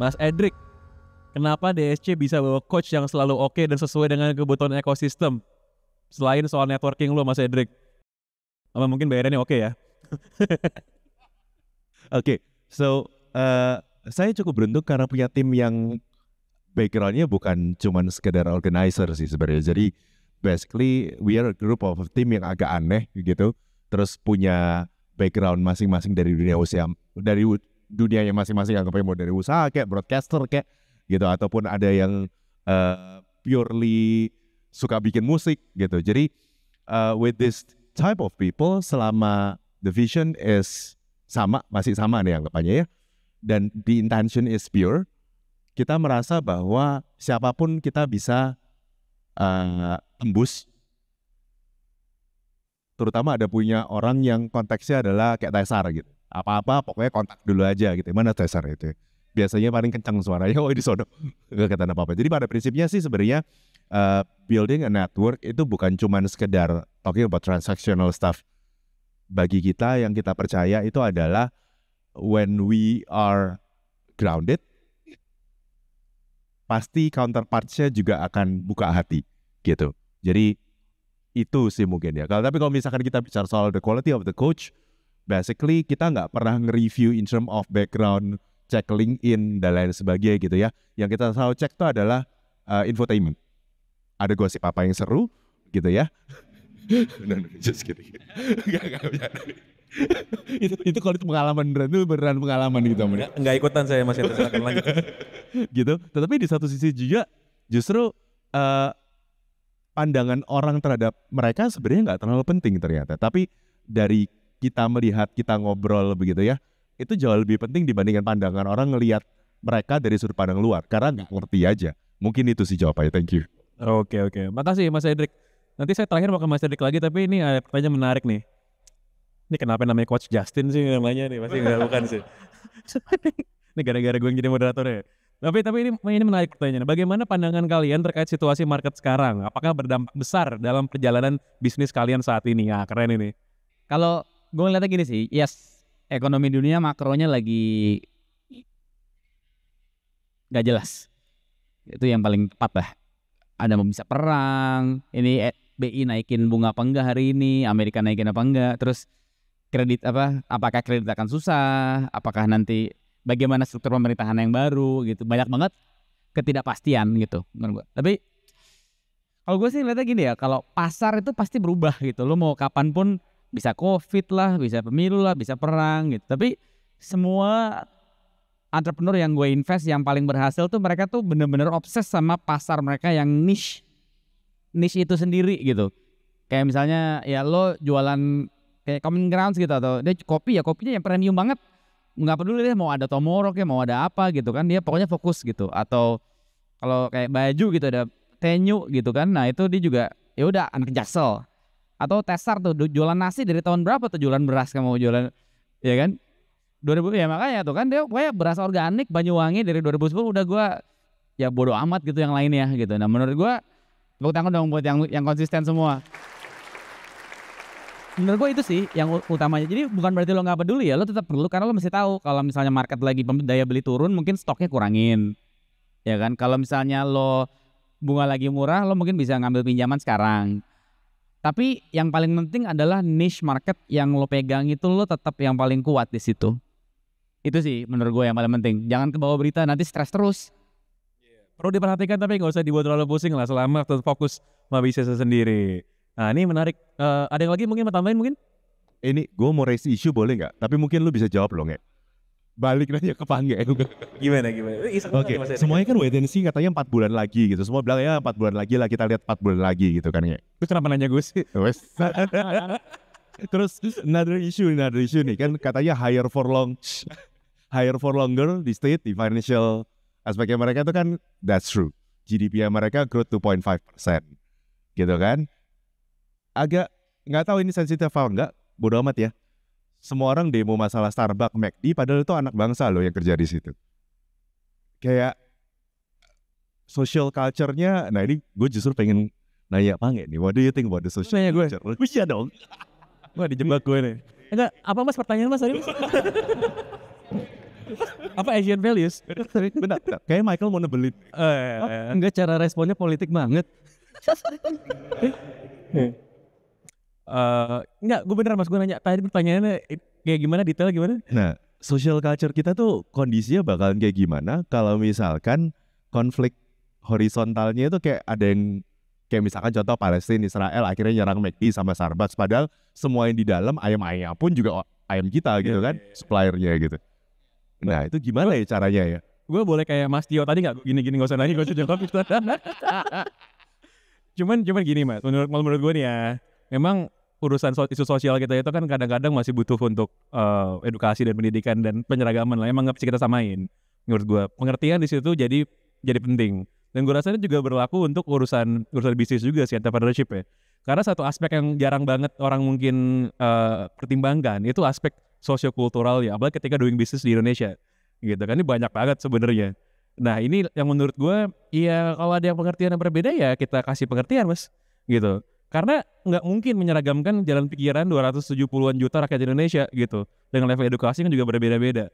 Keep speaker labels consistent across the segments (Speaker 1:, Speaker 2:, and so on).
Speaker 1: Mas Edric, kenapa DSC bisa bawa coach yang selalu oke dan sesuai dengan kebutuhan ekosistem? Selain soal networking lo, Mas Edric. Apa mungkin bayarannya oke ya?
Speaker 2: Oke, so saya cukup beruntung karena punya tim yang backgroundnya bukan cuman sekedar organizer sih sebenarnya. Jadi basically we are a group of team yang agak aneh gitu. Terus punya background masing-masing dari dunia usaha, dari dunianya masing-masing, anggapnya mau dari usaha kayak broadcaster kayak gitu, ataupun ada yang purely suka bikin musik gitu. Jadi with this type of people, selama the vision is sama, masih sama nih anggapannya ya, dan the intention is pure, kita merasa bahwa siapapun kita bisa tembus. Terutama ada punya orang yang konteksnya adalah kayak Tesar gitu. Apa-apa pokoknya kontak dulu aja gitu. Mana Tesar itu? Biasanya paling kencang suaranya, oh di sono. Gak kata apa-apa. Jadi pada prinsipnya sih sebenarnya building a network itu bukan cuma sekedar talking about transactional stuff. Bagi kita yang kita percaya itu adalah when we are grounded, pasti counterparts-nya juga akan buka hati gitu. Jadi itu sih mungkin ya. Tapi kalau misalkan kita bicara soal the quality of the coach, basically kita nggak pernah nge-review in term of background, cek LinkedIn dan lain sebagainya gitu ya. Yang kita selalu cek itu adalah infotainment. Ada gosip apa yang seru gitu ya. No, just kidding. itu kalau itu pengalaman beneran pengalaman gitu.
Speaker 1: Nggak ikutan saya, Mas Edric, silakan lanjut.
Speaker 2: Gitu. Tetapi di satu sisi juga justru pandangan orang terhadap mereka sebenarnya nggak terlalu penting ternyata. Tapi dari kita melihat, kita ngobrol begitu ya, itu jauh lebih penting dibandingkan pandangan orang ngelihat mereka dari sudut pandang luar. Karena nggak ngerti aja. Mungkin itu sih jawabannya. Thank you.
Speaker 1: Oke. Makasih Mas Edric. Nanti saya terakhir mau ke Mas Edric lagi, tapi ini ada pertanyaan menarik nih. Ini kenapa namanya Coach Justin sih namanya nih? Pasti nggak, bukan sih. Ini gara-gara gue yang jadi moderator ya. Tapi ini menarik pertanyaannya. Bagaimana pandangan kalian terkait situasi market sekarang? Apakah berdampak besar dalam perjalanan bisnis kalian saat ini? Ya, keren ini.
Speaker 3: Kalau gue ngeliatnya gini sih, yes, ekonomi dunia makronya lagi gak jelas. Itu yang paling tepat lah. Ada mau bisa perang, ini BI naikin bunga apa enggak hari ini, Amerika naikin apa enggak, terus kredit apakah kredit akan susah, apakah nanti bagaimana struktur pemerintahan yang baru gitu. Banyak banget ketidakpastian gitu menurut gue. Tapi kalau gue sih lihatnya gini ya, kalau pasar itu pasti berubah gitu. Lo mau kapan pun, bisa COVID lah, bisa pemilu lah, bisa perang gitu. Tapi semua entrepreneur yang gue invest yang paling berhasil tuh mereka tuh bener-bener obses sama pasar mereka yang niche itu sendiri gitu. Kayak misalnya ya lo jualan kayak Common Grounds gitu, atau dia kopi ya, kopinya yang premium banget. Nggak peduli dia mau ada Tomorrow kayak mau ada apa gitu kan, dia pokoknya fokus gitu. Atau kalau kayak baju gitu ada Tenyu gitu kan, nah itu dia juga ya udah anak Jaksel. Atau Tesar tuh jualan nasi dari tahun berapa tuh, jualan beras kamu mau jualan ya kan 2000 ya, makanya tuh kan dia kayak beras organik Banyuwangi dari 2010 udah gua ya bodo amat gitu yang lainnya gitu. Nah menurut gua tepuk tangan dong buat yang konsisten semua. Menurut gue itu sih yang utamanya. Jadi bukan berarti lo nggak peduli ya, lo tetap perlu, karena lo mesti tahu kalau misalnya market lagi daya beli turun, mungkin stoknya kurangin, ya kan. Kalau misalnya lo bunga lagi murah, lo mungkin bisa ngambil pinjaman sekarang. Tapi yang paling penting adalah niche market yang lo pegang itu lo tetap yang paling kuat di situ. Itu sih menurut gue yang paling penting. Jangan kebawa berita nanti stres terus.
Speaker 1: Perlu diperhatikan tapi nggak usah dibuat terlalu pusing lah, selama tetap fokus sama bisnisnya sendiri. Nah ini menarik. Ada yang lagi mungkin mau tambahin mungkin?
Speaker 2: Ini gue mau raise issue boleh nggak? Tapi mungkin lu bisa jawab loh nggak? Balik nanya ke Pangge.
Speaker 1: Gimana?
Speaker 2: Oke, semuanya kan wait and see katanya 4 bulan lagi gitu. Semua bilang ya 4 bulan lagi lah, kita lihat 4 bulan lagi gitu kan ya.
Speaker 1: Terus kenapa nanya gue sih?
Speaker 2: Terus another issue nih kan katanya higher for longer di state, di financial aspeknya mereka itu kan that's true. GDP mereka growth 2.5% gitu kan. Agak nggak tahu ini sensitif apa enggak, bodo amat ya. Semua orang demo masalah Starbucks, McD, padahal itu anak bangsa loh yang kerja di situ. Kayak social culture-nya, nah ini gue justru pengen nanya Pange nih, what do you think about the social culture? Bisa dong.
Speaker 1: Wah dijebak gue nih. Enggak, apa mas pertanyaan mas tadi mas? Apa Asian values?
Speaker 2: Benar. Kayak Michael mau nebelin.
Speaker 4: Enggak, cara responnya politik banget.
Speaker 1: Enggak, gue bener mas, gue nanya tadi pertanyaannya kayak gimana, detail gimana?
Speaker 2: Nah, social culture kita tuh kondisinya bakalan kayak gimana kalau misalkan konflik horizontalnya itu kayak ada yang kayak misalkan contoh Palestina, Israel akhirnya nyerang McD sama Starbucks, padahal semua yang di dalam ayam-ayam pun juga ayam kita gitu kan, suppliernya gitu. Nah itu gimana ya caranya ya?
Speaker 1: Gue boleh kayak Mas Tio tadi nggak? Gini-gini gak usah nanya, gak usah jawab. Cuman gini mas, menurut gue nih ya, memang urusan isu sosial kita itu kan kadang-kadang masih butuh untuk edukasi dan pendidikan dan penyeragaman lah. Emang nggak bisa kita samain. Menurut gue pengertian di situ jadi penting. Dan gue rasa ini juga berlaku untuk urusan bisnis juga sih, entrepreneurship ya. Karena satu aspek yang jarang banget orang mungkin pertimbangkan itu aspek sosiokultural ya, apalagi ketika doing business di Indonesia gitu kan, ini banyak banget sebenarnya. Nah ini yang menurut gue, ya kalau ada yang pengertian yang berbeda ya kita kasih pengertian mas gitu. Karena nggak mungkin menyeragamkan jalan pikiran 270-an juta rakyat Indonesia gitu, dengan level edukasi kan juga berbeda-beda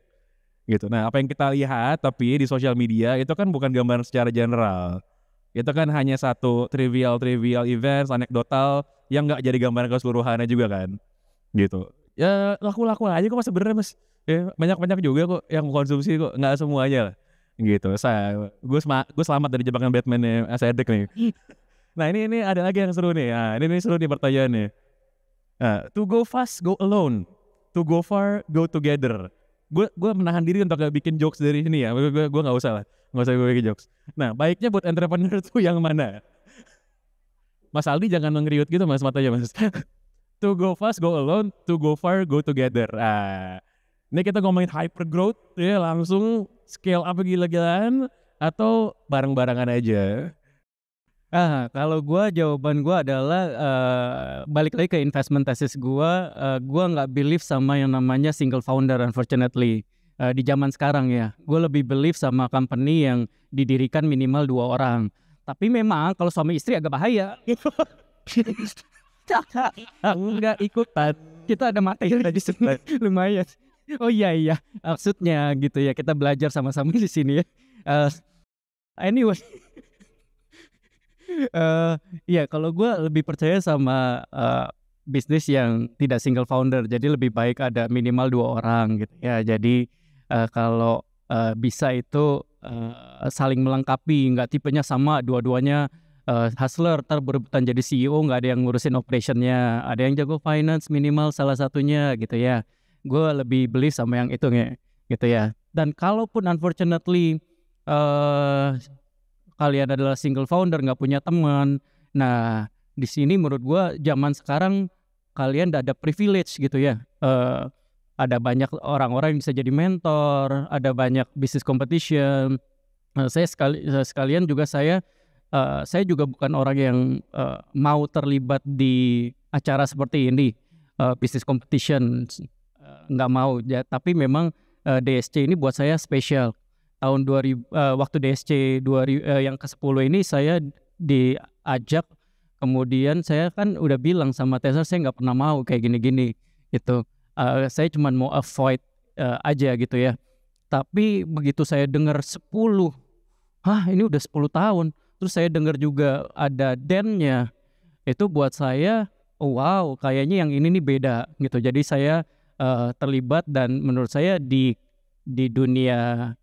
Speaker 1: gitu. Nah apa yang kita lihat tapi di sosial media itu kan bukan gambaran secara general, itu kan hanya satu trivial events, anekdotal yang nggak jadi gambaran keseluruhannya juga kan gitu. Ya laku-laku aja kok mas sebenarnya mas, ya banyak juga kok yang konsumsi kok, nggak semuanya lah gitu. Gue selamat dari jebakan Batman-nya Cedric nih. Nah ini ada lagi yang seru nih. Nah, ini seru nih pertanyaannya. To go fast, go alone. To go far, go together. Gue menahan diri untuk gak bikin jokes dari sini ya. Gue nggak usah lah, nggak usah gue bikin jokes. Nah baiknya buat entrepreneur tuh yang mana? Mas Aldi jangan ngeriut gitu mas matanya mas. To go fast, go alone. To go far, go together. Ini kita ngomongin hyper growth ya, langsung scale up gila-gilaan atau bareng-barengan aja.
Speaker 4: Kalau jawaban gue adalah balik lagi ke investment thesis gue nggak believe sama yang namanya single founder unfortunately. Di zaman sekarang ya, gue lebih believe sama company yang didirikan minimal 2 orang. Tapi memang kalau suami istri agak bahaya. Enggak ikutan. Kita ada materi tadi lumayan. Oh iya, maksudnya gitu ya, kita belajar sama-sama di sini ya. Anyway. Ya kalau gue lebih percaya sama bisnis yang tidak single founder, jadi lebih baik ada minimal 2 orang gitu ya. Jadi kalau bisa itu saling melengkapi, nggak tipenya sama dua-duanya hustler ntar berebutan jadi CEO, nggak ada yang ngurusin operationnya, ada yang jago finance minimal salah satunya gitu ya. Gue lebih beli sama yang itu gitu ya. Dan kalaupun unfortunately kalian adalah single founder, nggak punya teman, nah di sini menurut gue zaman sekarang kalian ada privilege gitu ya. Ada banyak orang-orang yang bisa jadi mentor, ada banyak business competition. Sekalian juga saya juga bukan orang yang mau terlibat di acara seperti ini, business competition, nggak mau ya. Tapi memang DSC ini buat saya spesial. Tahun 2000 waktu DSC 2000 yang ke-10 ini saya diajak, kemudian saya kan udah bilang sama Tessa saya nggak pernah mau kayak gini-gini gitu. Saya cuma mau avoid aja gitu ya. Tapi begitu saya dengar 10, ini udah 10 tahun. Terus saya dengar juga ada Dan-nya. Itu buat saya, wow, kayaknya yang ini nih beda gitu. Jadi saya terlibat, dan menurut saya di dunia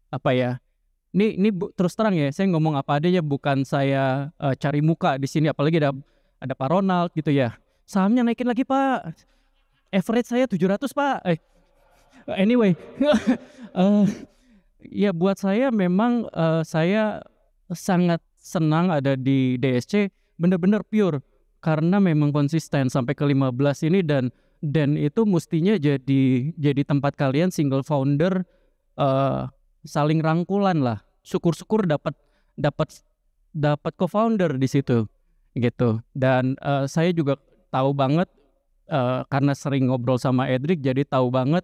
Speaker 4: apa ya? Ini terus terang ya, saya ngomong apa adanya, bukan saya cari muka di sini. Apalagi ada Pak Ronald gitu ya. Sahamnya naikin lagi Pak. Average saya 700 Pak. Anyway, ya buat saya memang saya sangat senang ada di DSC, benar-benar pure karena memang konsisten sampai ke 15 ini, dan itu mestinya jadi tempat kalian single founder saling rangkulan lah. Syukur-syukur dapat co-founder di situ gitu. Dan saya juga tahu banget karena sering ngobrol sama Edric, jadi tahu banget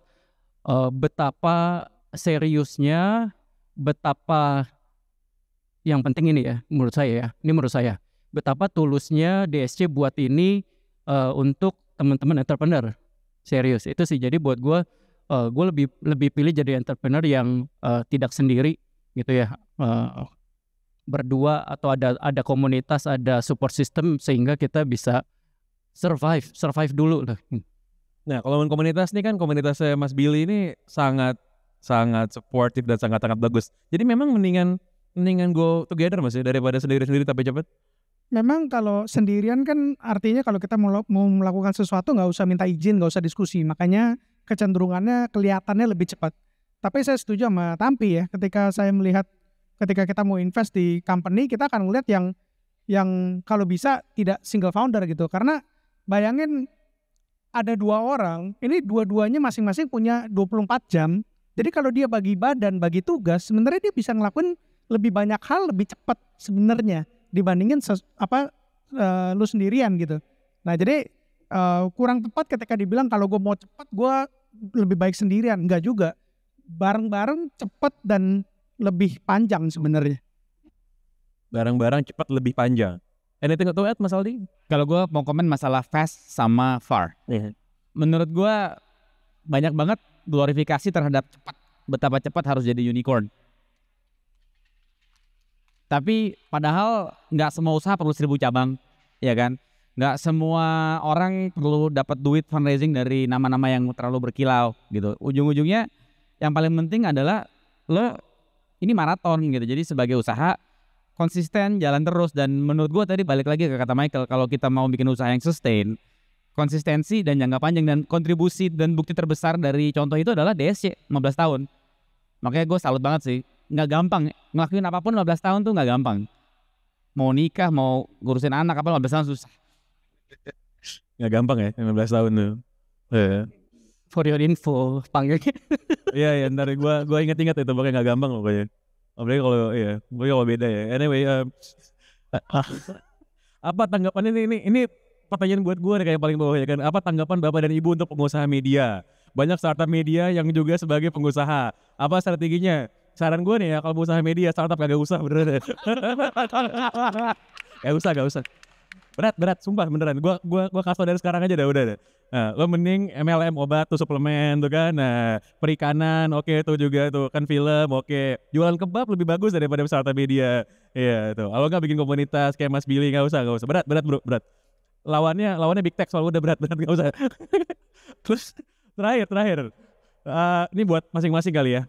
Speaker 4: betapa seriusnya, betapa yang penting ini ya menurut saya, betapa tulusnya DSC buat ini untuk teman-teman entrepreneur. Serius itu sih. Jadi buat gue gue lebih pilih jadi entrepreneur yang tidak sendiri gitu ya, berdua atau ada komunitas, ada support system sehingga kita bisa survive dulu lah.
Speaker 1: Nah, kalau komunitas nih kan komunitasnya Mas Billy ini sangat supportive dan sangat bagus. Jadi memang mendingan go together Mas ya, daripada sendiri-sendiri tapi cepat.
Speaker 5: Memang kalau sendirian kan artinya kalau kita mau melakukan sesuatu nggak usah minta izin, nggak usah diskusi. Makanya kecenderungannya kelihatannya lebih cepat. Tapi saya setuju sama Tampi ya, ketika saya melihat ketika kita mau invest di company, kita akan melihat yang kalau bisa tidak single founder gitu. Karena bayangin ada 2 orang, ini dua-duanya masing-masing punya 24 jam. Jadi kalau dia bagi badan, bagi tugas, sebenarnya dia bisa ngelakuin lebih banyak hal lebih cepat sebenarnya dibandingin lu sendirian gitu. Nah jadi kurang tepat ketika dibilang kalau gue mau cepat gue lebih baik sendirian. Enggak juga, bareng-bareng cepat dan lebih panjang sebenarnya.
Speaker 1: Barang-barang cepat lebih panjang. Anything to add Mas Aldi?
Speaker 3: Kalau gue mau komen masalah fast sama far. Menurut gue banyak banget glorifikasi terhadap cepat. Betapa cepat harus jadi unicorn. Tapi padahal nggak semua usaha perlu 1000 cabang, ya kan? Nggak semua orang perlu dapat duit fundraising dari nama-nama yang terlalu berkilau gitu. Ujung-ujungnya yang paling penting adalah lo ini maraton gitu. Jadi sebagai usaha konsisten, jalan terus. Dan menurut gue tadi balik lagi ke kata Michael, kalau kita mau bikin usaha yang sustain, konsistensi dan jangka panjang dan kontribusi dan bukti terbesar dari contoh itu adalah DSC 15 tahun. Makanya gue salut banget sih. Nggak gampang, ngelakuin apapun 15 tahun tuh nggak gampang. Mau nikah, mau ngurusin anak apa 15 tahun susah.
Speaker 1: Nggak gampang ya 15 tahun tuh.
Speaker 4: For your info, panggilnya.
Speaker 1: Iya, ntar gue ingat-ingat itu pokoknya nggak gampang pokoknya. Apalagi kalau beda ya. Anyway, apa tanggapannya ini pertanyaan buat gue nih kayak paling bawah ya kan. Apa tanggapan Bapak dan Ibu untuk pengusaha media? Banyak startup media yang juga sebagai pengusaha. Apa strateginya? Saran gue nih ya, kalau usaha media startup kagak usah beneran. Gak usah. Berat, sumpah beneran. Gua kasih dari sekarang aja udah. Nah, lo mending MLM obat tuh suplemen tuh kan. Nah, perikanan oke tuh juga tuh kan film oke. Jualan kebab lebih bagus daripada startup media. Iya tuh. Kalau nggak bikin komunitas kayak Mas Billy nggak usah. Berat bro, berat. Lawannya big tech soal udah berat nggak usah. Terus terakhir. Ini buat masing-masing kali ya.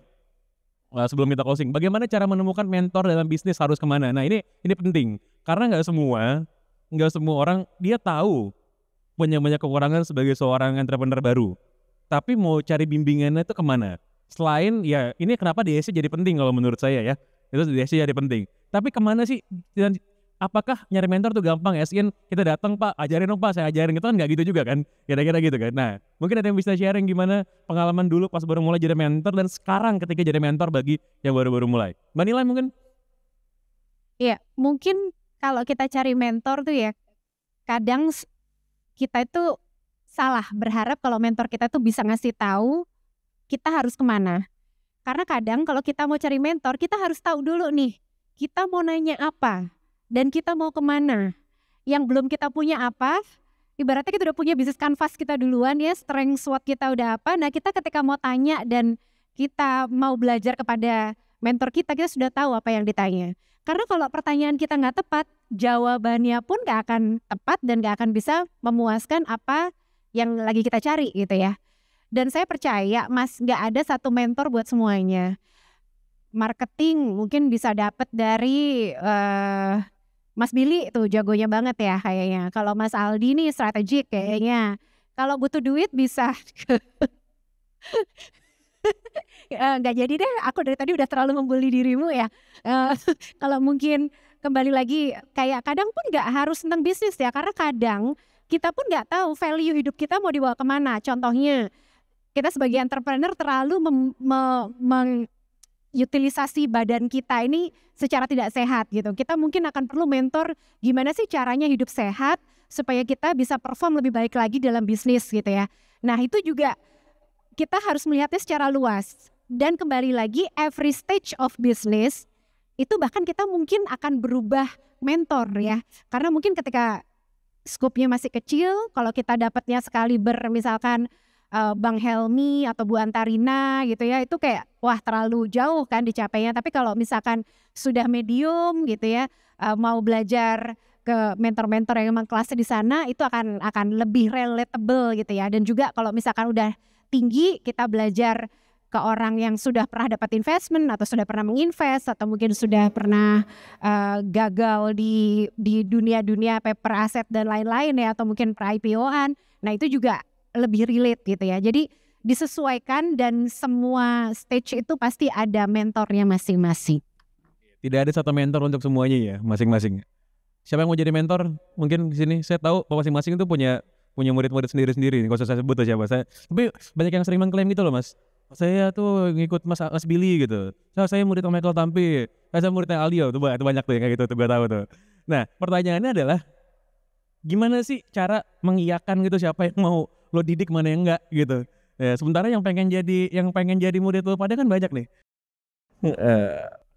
Speaker 1: Sebelum kita closing, bagaimana cara menemukan mentor dalam bisnis harus kemana? Nah ini penting karena nggak semua orang dia tahu punya banyak kekurangan sebagai seorang entrepreneur baru, tapi mau cari bimbingannya itu kemana? Selain ya ini kenapa DSC jadi penting kalau menurut saya ya, itu DSC jadi penting. Tapi kemana sih? Dan apakah nyari mentor tuh gampang ya? Sekian kita datang Pak, ajarin dong Pak, saya ajarin, itu kan nggak gitu juga kan? Kira-kira gitu kan? Nah mungkin ada yang bisa sharing gimana pengalaman dulu pas baru mulai jadi mentor dan sekarang ketika jadi mentor bagi yang baru-baru mulai. Mbak Nila mungkin?
Speaker 6: Iya, mungkin kalau kita cari mentor tuh ya, kadang kita itu salah berharap kalau mentor kita tuh bisa ngasih tahu kita harus kemana. Karena kadang kalau kita mau cari mentor, kita harus tahu dulu nih, kita mau nanya apa. Dan kita mau kemana. Yang belum kita punya apa, ibaratnya kita udah punya bisnis canvas kita duluan ya, strength SWOT kita udah apa. Nah kita ketika mau tanya dan kita mau belajar kepada mentor kita sudah tahu apa yang ditanya. Karena kalau pertanyaan kita nggak tepat, jawabannya pun nggak akan tepat dan nggak akan bisa memuaskan apa yang lagi kita cari gitu ya. Dan saya percaya Mas, nggak ada satu mentor buat semuanya. Marketing mungkin bisa dapat dari Mas Billy tuh jagonya banget ya kayaknya. Kalau Mas Aldi nih strategik kayaknya. Kalau butuh duit bisa. Nggak jadi deh, aku dari tadi udah terlalu membuli dirimu ya. Kalau mungkin kembali lagi kayak kadang pun nggak harus tentang bisnis ya. Karena kadang kita pun nggak tahu value hidup kita mau dibawa kemana. Contohnya kita sebagai entrepreneur terlalu utilisasi badan kita ini secara tidak sehat gitu. Kita mungkin akan perlu mentor gimana sih caranya hidup sehat supaya kita bisa perform lebih baik lagi dalam bisnis gitu ya. Nah itu juga kita harus melihatnya secara luas. Dan kembali lagi every stage of business itu bahkan kita mungkin akan berubah mentor ya. Karena mungkin ketika scope-nya masih kecil, kalau kita dapatnya sekali misalkan Bang Helmi atau Bu Antarina gitu ya, itu kayak wah terlalu jauh kan dicapainya. Tapi kalau misalkan sudah medium gitu ya, mau belajar ke mentor-mentor yang emang kelasnya di sana, itu akan lebih relatable gitu ya. Dan juga kalau misalkan udah tinggi, kita belajar ke orang yang sudah pernah dapat investment atau sudah pernah menginvest atau mungkin sudah pernah gagal di dunia paper aset dan lain-lain ya, atau mungkin per IPO-an. Nah itu juga lebih relate gitu ya. Jadi disesuaikan dan semua stage itu pasti ada mentornya masing-masing.
Speaker 1: Tidak ada satu mentor untuk semuanya ya, masing-masing. Siapa yang mau jadi mentor? Mungkin di sini saya tahu masing-masing itu punya murid-murid sendiri-sendiri. Gak usah saya sebut siapa. Tapi banyak yang sering mengklaim gitu loh Mas. Saya tuh ngikut Mas Billy gitu. Saya murid Michael Tampi. Saya muridnya Aldio. Itu banyak tuh yang kayak gitu tuh, gue tahu tuh. Nah pertanyaannya adalah gimana sih cara mengiyakan gitu siapa yang mau lo didik, mana yang enggak gitu. Ya, sementara yang pengen jadi murid lo pada kan banyak nih.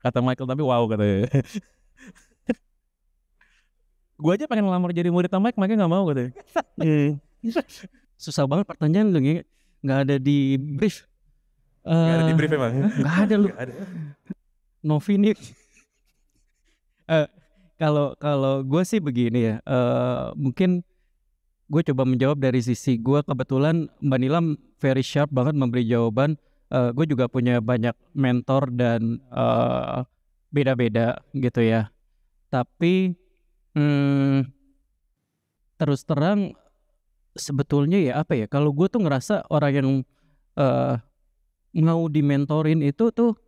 Speaker 1: Kata Michael Tampi wow katanya. Gue aja pengen ngelamar jadi murid Mike, makanya nggak mau katanya.
Speaker 4: Susah banget pertanyaan lu, nggak ada di brief.
Speaker 1: Gak ada di brief emang?
Speaker 4: Nggak ada lu. Novi nih. Kalau gue sih begini ya, mungkin gue coba menjawab dari sisi gue. Kebetulan Mbak Nilam very sharp banget memberi jawaban. Gue juga punya banyak mentor dan beda-beda gitu ya. Tapi terus terang sebetulnya ya apa ya, kalau gue tuh ngerasa orang yang mau dimentorin itu tuh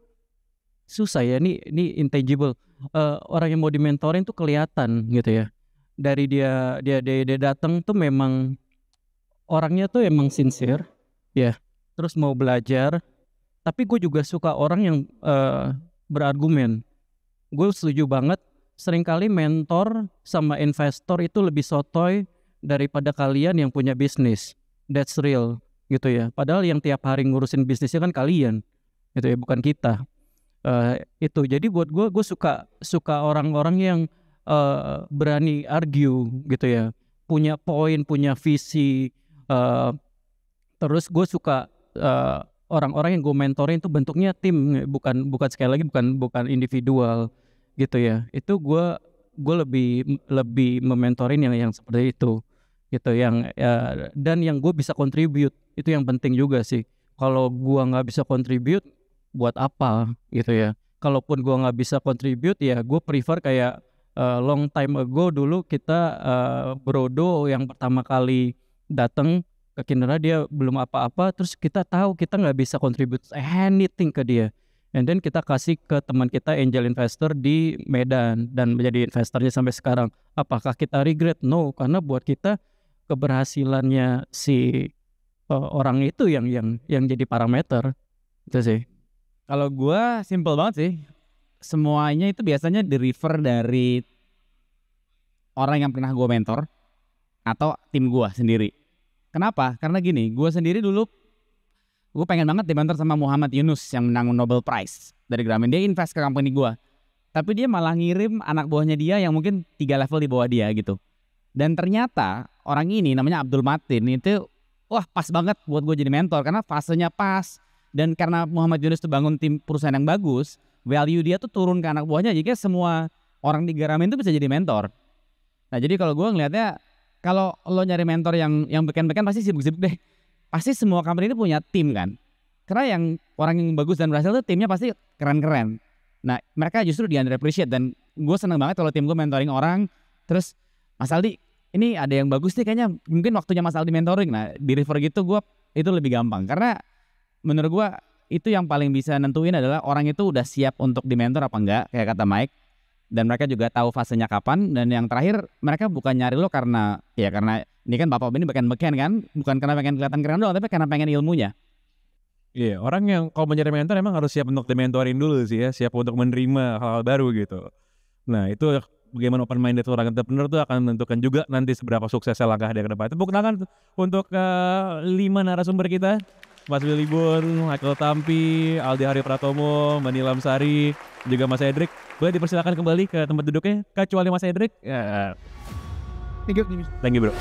Speaker 4: susah ya, ini intangible. Orang yang mau dimentorin tuh kelihatan gitu ya, dari dia datang tuh memang orangnya tuh emang sincere ya, terus mau belajar. Tapi gue juga suka orang yang berargumen. Gue setuju banget, seringkali mentor sama investor itu lebih sotoy daripada kalian yang punya bisnis. That's real gitu ya. Padahal yang tiap hari ngurusin bisnisnya kan kalian gitu ya, bukan kita. Itu jadi buat gue suka orang-orang yang berani argue gitu ya, punya poin, punya visi. Terus gue suka orang-orang yang gue mentorin itu bentuknya tim, bukan sekali lagi bukan individual gitu ya. Itu gue lebih mementorin yang seperti itu gitu, yang dan yang gue bisa contribute. Itu yang penting juga sih. Kalau gue nggak bisa contribute, buat apa gitu ya. Kalaupun gue nggak bisa contribute, ya gue prefer kayak long time ago dulu kita Brodo yang pertama kali datang ke Kinara, dia belum apa-apa, terus kita tahu kita nggak bisa contribute anything ke dia, and then kita kasih ke teman kita angel investor di Medan dan menjadi investornya sampai sekarang. Apakah kita regret? No, karena buat kita keberhasilannya si orang itu yang jadi parameter itu sih.
Speaker 3: Kalau gue simple banget sih, semuanya itu biasanya di-refer dari orang yang pernah gue mentor atau tim gue sendiri. Kenapa? Karena gini, gue sendiri dulu gue pengen banget dimentor sama Muhammad Yunus yang menang Nobel Prize dari Grameen. Dia invest ke company gue, tapi dia malah ngirim anak buahnya dia yang mungkin 3 level di bawah dia gitu. Dan ternyata orang ini namanya Abdul Matin itu wah pas banget buat gue jadi mentor karena fasenya pas. Dan karena Muhammad Yunus tuh bangun tim perusahaan yang bagus, value dia tuh turun ke anak buahnya, jadi semua orang di Grameen tuh bisa jadi mentor. Nah jadi kalau gue ngelihatnya, kalau lo nyari mentor yang beken-beken pasti sibuk-sibuk deh. Pasti semua company ini punya tim kan. Karena yang orang yang bagus dan berhasil tuh timnya pasti keren-keren. Nah mereka justru di-underappreciate, dan gue seneng banget kalau tim gue mentoring orang. Terus Mas Aldi, ini ada yang bagus nih kayaknya, mungkin waktunya Mas Aldi mentoring. Nah di refer gitu gue itu lebih gampang, karena menurut gue itu yang paling bisa nentuin adalah orang itu udah siap untuk dimentor apa enggak, kayak kata Mike. Dan mereka juga tahu fasenya kapan. Dan yang terakhir, mereka bukan nyari lo karena ini kan bapak ini beken-beken kan, bukan karena pengen kelihatan keren doang, tapi karena pengen ilmunya.
Speaker 1: Iya, orang yang kalau mencari mentor emang harus siap untuk dimentorin dulu sih ya, siap untuk menerima hal-hal baru gitu. Nah itu bagaimana open minded orang entrepreneur itu akan menentukan juga nanti seberapa suksesnya langkah dia ke depan. Tepuk tangan untuk 5 narasumber kita. Mas Billy Bun, Michael Tampi, Aldi Hari Pratomo, Mbak Nilam Sari, juga Mas Edric. Boleh dipersilakan kembali ke tempat duduknya, kecuali Mas Edric. Ya.
Speaker 5: Thank you.
Speaker 1: Thank you bro.